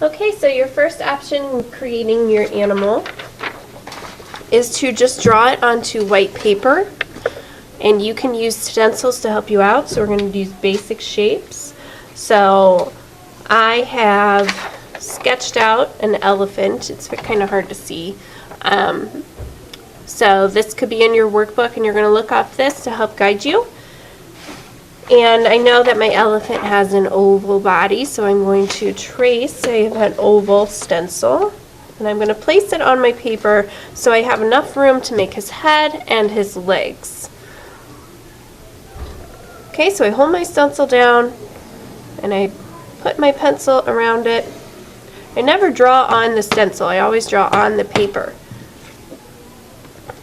Okay, so your first option in creating your animal is to just draw it onto white paper, and you can use stencils to help you out. So we're going to use basic shapes. So I have sketched out an elephant. It's kind of hard to see. So this could be in your workbook, and you're going to look up this to help guide you. And I know that my elephant has an oval body, so I'm going to trace an oval stencil, and I'm going to place it on my paper so I have enough room to make his head and his legs. Okay, so I hold my stencil down and I put my pencil around it. I never draw on the stencil, I always draw on the paper.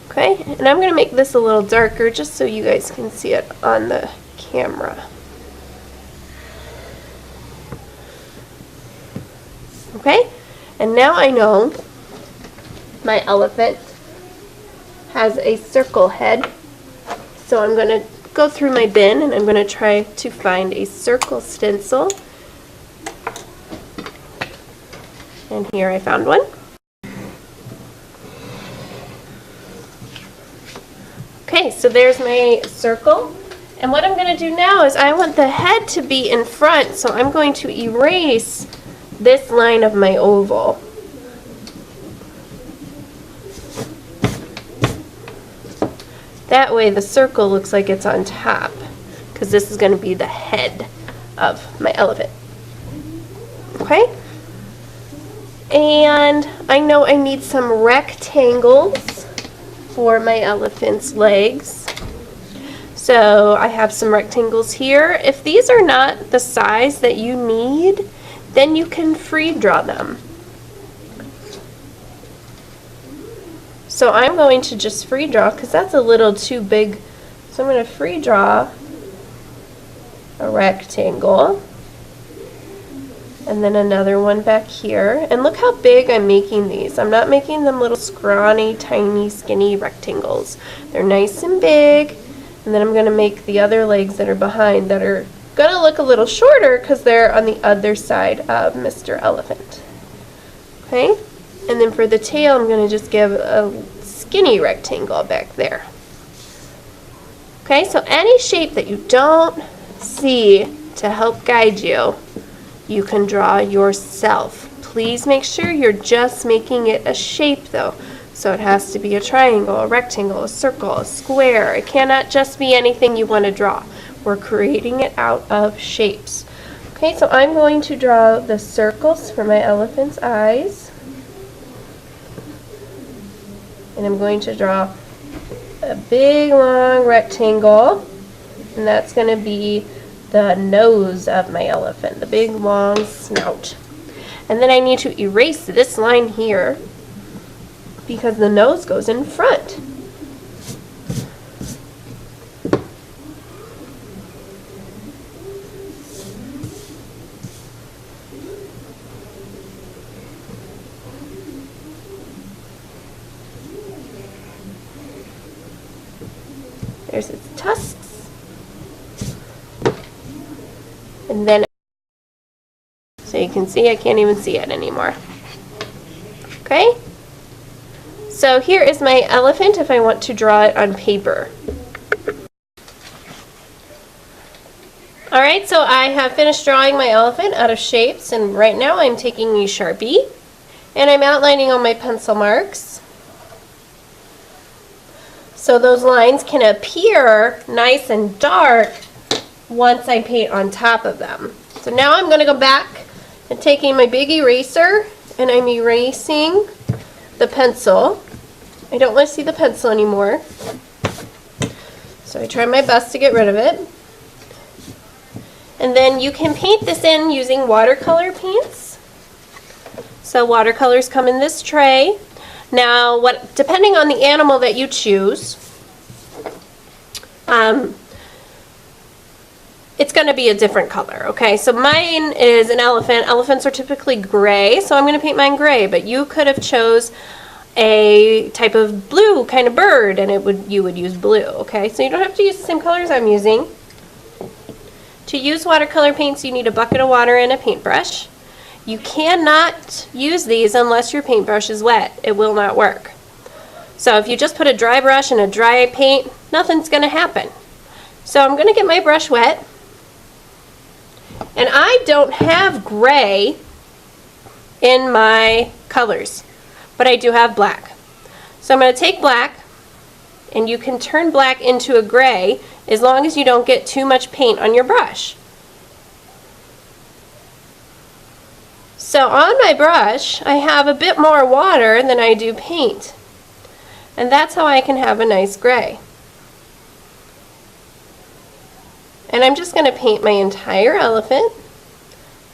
Okay, and I'm going to make this a little darker just so you guys can see it on the camera. Okay, and now I know my elephant has a circle head, so I'm going to go through my bin and I'm going to try to find a circle stencil. And here I found one. Okay, so there's my circle. And what I'm going to do now is I want the head to be in front, so I'm going to erase this line of my oval. That way the circle looks like it's on top, because this is going to be the head of my elephant. Okay? And I know I need some rectangles for my elephant's legs. So I have some rectangles here. If these are not the size that you need, then you can free draw them. So I'm going to just free draw because that's a little too big. So I'm going to free draw a rectangle. And then another one back here. And look how big I'm making these. I'm not making them little scrawny, tiny, skinny rectangles. They're nice and big. And then I'm going to make the other legs that are behind that are going to look a little shorter because they're on the other side of Mr. Elephant. Okay? And then for the tail, I'm going to just give a skinny rectangle back there. Okay? So any shape that you don't see to help guide you, you can draw yourself. Please make sure you're just making it a shape though. So it has to be a triangle, a rectangle, a circle, a square. It cannot just be anything you want to draw. We're creating it out of shapes. Okay, so I'm going to draw the circles for my elephant's eyes. And I'm going to draw a big long rectangle. And that's going to be the nose of my elephant, the big long snout. And then I need to erase this line here because the nose goes in front. There's its tusks. And then, so you can see I can't even see it anymore. Okay? So here is my elephant if I want to draw it on paper. Alright, so I have finished drawing my elephant out of shapes, and right now I'm taking a Sharpie and I'm outlining on my pencil marks. So those lines can appear nice and dark once I paint on top of them. So now I'm going to go back and taking my big eraser and I'm erasing the pencil. I don't want to see the pencil anymore. So I try my best to get rid of it. And then you can paint this in using watercolor paints. So watercolors come in this tray. Now, depending on the animal that you choose, it's going to be a different color, okay? So mine is an elephant. Elephants are typically gray, so I'm going to paint mine gray, but you could have chose a type of blue kind of bird, and you would use blue, okay? So you don't have to use the same colors I'm using. To use watercolor paints, you need a bucket of water and a paintbrush. You cannot use these unless your paintbrush is wet. It will not work. So if you just put a dry brush and a dry paint, nothing's going to happen. So I'm going to get my brush wet. And I don't have gray in my colors, but I do have black. So I'm going to take black, and you can turn black into a gray as long as you don't get too much paint on your brush. So on my brush, I have a bit more water than I do paint. And that's how I can have a nice gray. And I'm just going to paint my entire elephant.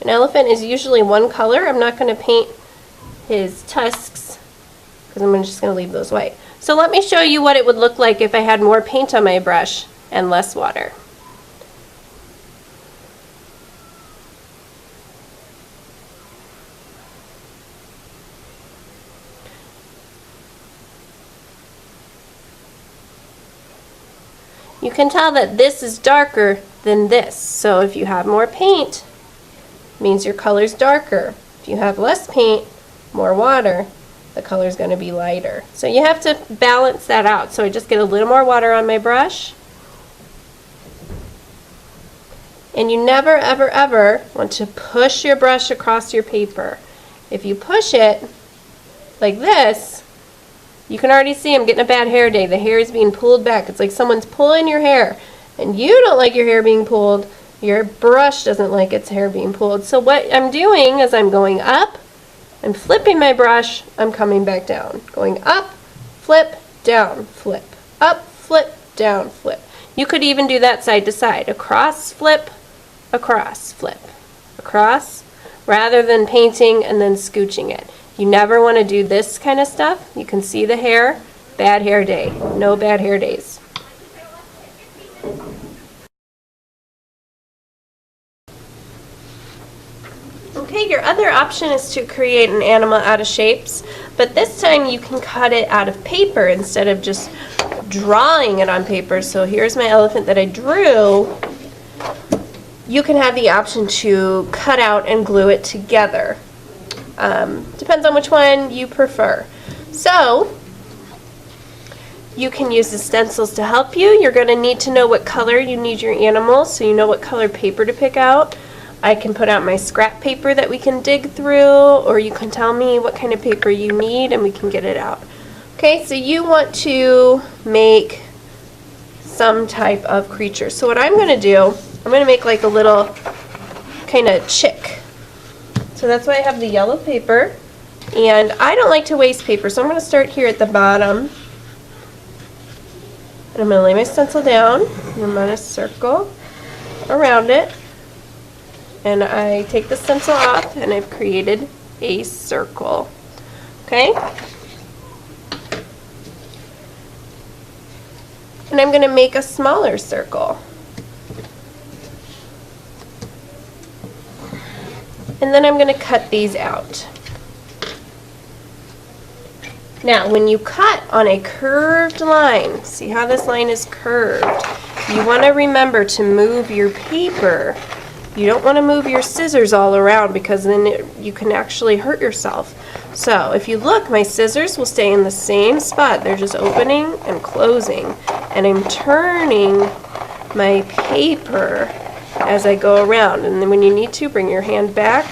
An elephant is usually one color. I'm not going to paint his tusks because I'm just going to leave those white. So let me show you what it would look like if I had more paint on my brush and less water. You can tell that this is darker than this. So if you have more paint, it means your color's darker. If you have less paint, more water, the color's going to be lighter. So you have to balance that out. So I just get a little more water on my brush. And you never, ever, ever want to push your brush across your paper. If you push it like this, you can already see I'm getting a bad hair day. The hair is being pulled back. It's like someone's pulling your hair. And you don't like your hair being pulled. Your brush doesn't like its hair being pulled. So what I'm doing is I'm going up, I'm flipping my brush, I'm coming back down. Going up, flip, down, flip. Up, flip, down, flip. You could even do that side to side. Across, flip, across, flip. Across, rather than painting and then scooching it. You never want to do this kind of stuff. You can see the hair. Bad hair day. No bad hair days. Okay, your other option is to create an animal out of shapes, but this time you can cut it out of paper instead of just drawing it on paper. So here's my elephant that I drew. You can have the option to cut out and glue it together. Depends on which one you prefer. So you can use the stencils to help you. You're going to need to know what color you need your animal, so you know what color paper to pick out. I can put out my scrap paper that we can dig through, or you can tell me what kind of paper you need and we can get it out. Okay, so you want to make some type of creature. So what I'm going to do, I'm going to make like a little kind of chick. So that's why I have the yellow paper, and I don't like to waste paper, so I'm going to start here at the bottom, and I'm going to lay my stencil down, and I'm going to circle around it, and I take the stencil off, and I've created a circle. Okay? And I'm going to make a smaller circle. And then I'm going to cut these out. Now, when you cut on a curved line, see how this line is curved, you want to remember to move your paper. You don't want to move your scissors all around because then you can actually hurt yourself. So if you look, my scissors will stay in the same spot. They're just opening and closing. And I'm turning my paper as I go around, and then when you need to, bring your hand back.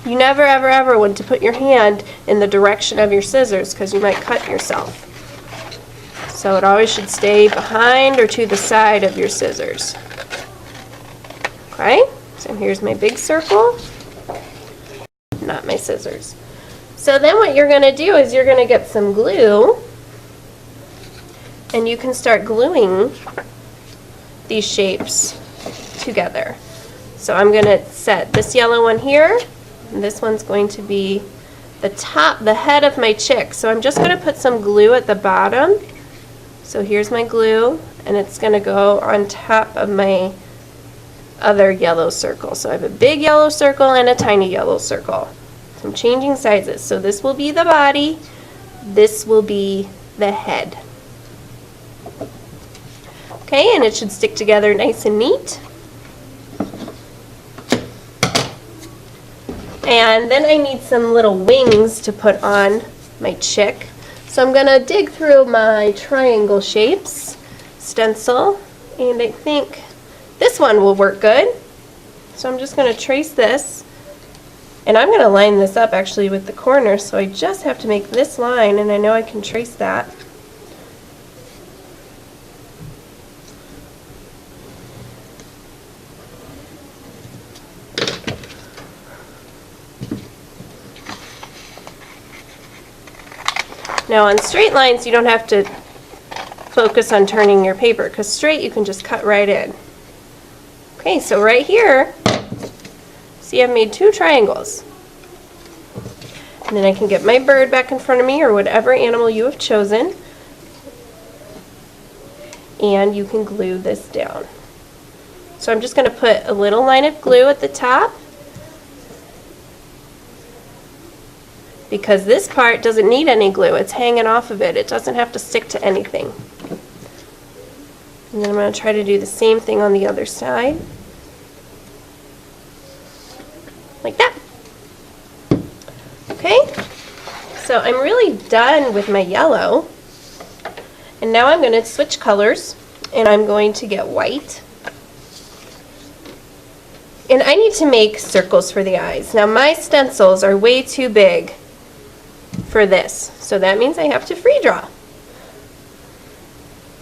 You never, ever, ever want to put your hand in the direction of your scissors because you might cut yourself. So it always should stay behind or to the side of your scissors. Okay, so here's my big circle, not my scissors. So then what you're going to do is you're going to get some glue, and you can start gluing these shapes together. So I'm going to set this yellow one here, and this one's going to be the top, the head of my chick. So I'm just going to put some glue at the bottom. So here's my glue, and it's going to go on top of my other yellow circle. So I have a big yellow circle and a tiny yellow circle. So I'm changing sizes. So this will be the body, this will be the head. Okay, and it should stick together nice and neat. And then I need some little wings to put on my chick. So I'm gonna dig through my triangle shapes stencil, and I think this one will work good. So I'm just gonna trace this, and I'm gonna line this up actually with the corner, so I just have to make this line, and I know I can trace that. Now on straight lines, you don't have to focus on turning your paper, because straight you can just cut right in. Okay, so right here, see, I've made 2 triangles. And then I can get my bird back in front of me, or whatever animal you have chosen, and you can glue this down. So I'm just going to put a little line of glue at the top, because this part doesn't need any glue. It's hanging off of it. It doesn't have to stick to anything. And then I'm going to try to do the same thing on the other side. Like that. Okay, so I'm really done with my yellow. And now I'm going to switch colors, and I'm going to get white. And I need to make circles for the eyes. Now my stencils are way too big for this, so that means I have to free draw.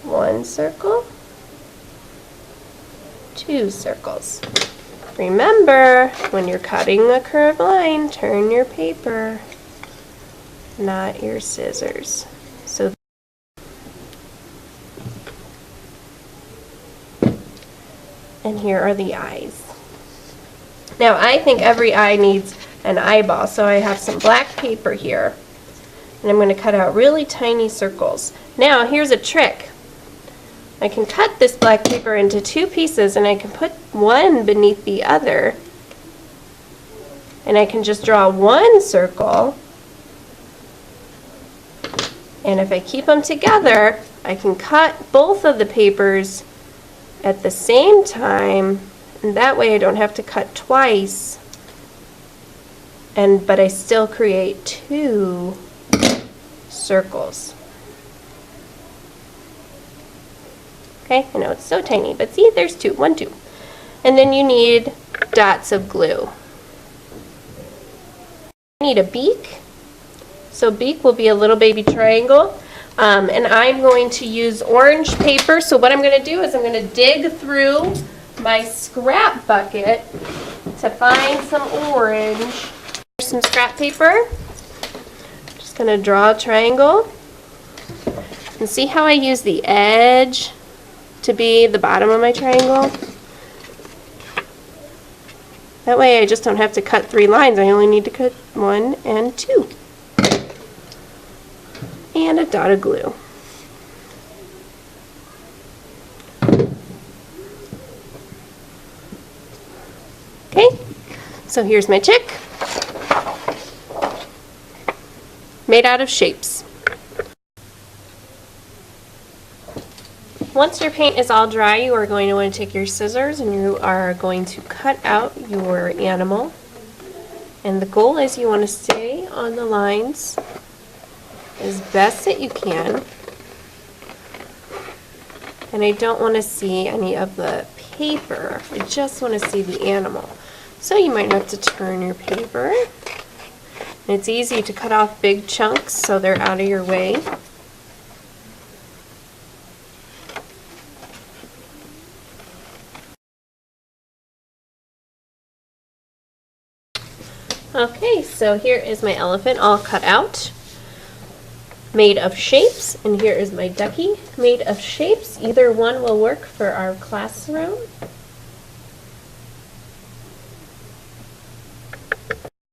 1 circle, 2 circles. Remember, when you're cutting a curved line, turn your paper, not your scissors. So, and here are the eyes. Now I think every eye needs an eyeball, so I have some black paper here, and I'm going to cut out really tiny circles. Now here's a trick. I can cut this black paper into 2 pieces, and I can put one beneath the other, and I can just draw 1 circle, and if I keep them together, I can cut both of the papers at the same time, and that way I don't have to cut twice, but I still create 2 circles. Okay, I know it's so tiny, but see, there's 2, 1, 2. And then you need dots of glue. I need a beak. So beak will be a little baby triangle. And I'm going to use orange paper. So what I'm going to do is I'm going to dig through my scrap bucket to find some orange. Here's some scrap paper. Just going to draw a triangle. And see how I use the edge to be the bottom of my triangle? That way I just don't have to cut 3 lines. I only need to cut 1 and 2. And a dot of glue. Okay, so here's my chick, made out of shapes. Once your paint is all dry, you are going to want to take your scissors and you are going to cut out your animal. And the goal is you want to stay on the lines as best that you can. And I don't want to see any of the paper. I just want to see the animal. So you might have to turn your paper. And it's easy to cut off big chunks so they're out of your way. Okay, so here is my elephant all cut out, made of shapes, and here is my ducky made of shapes. Either one will work for our classroom.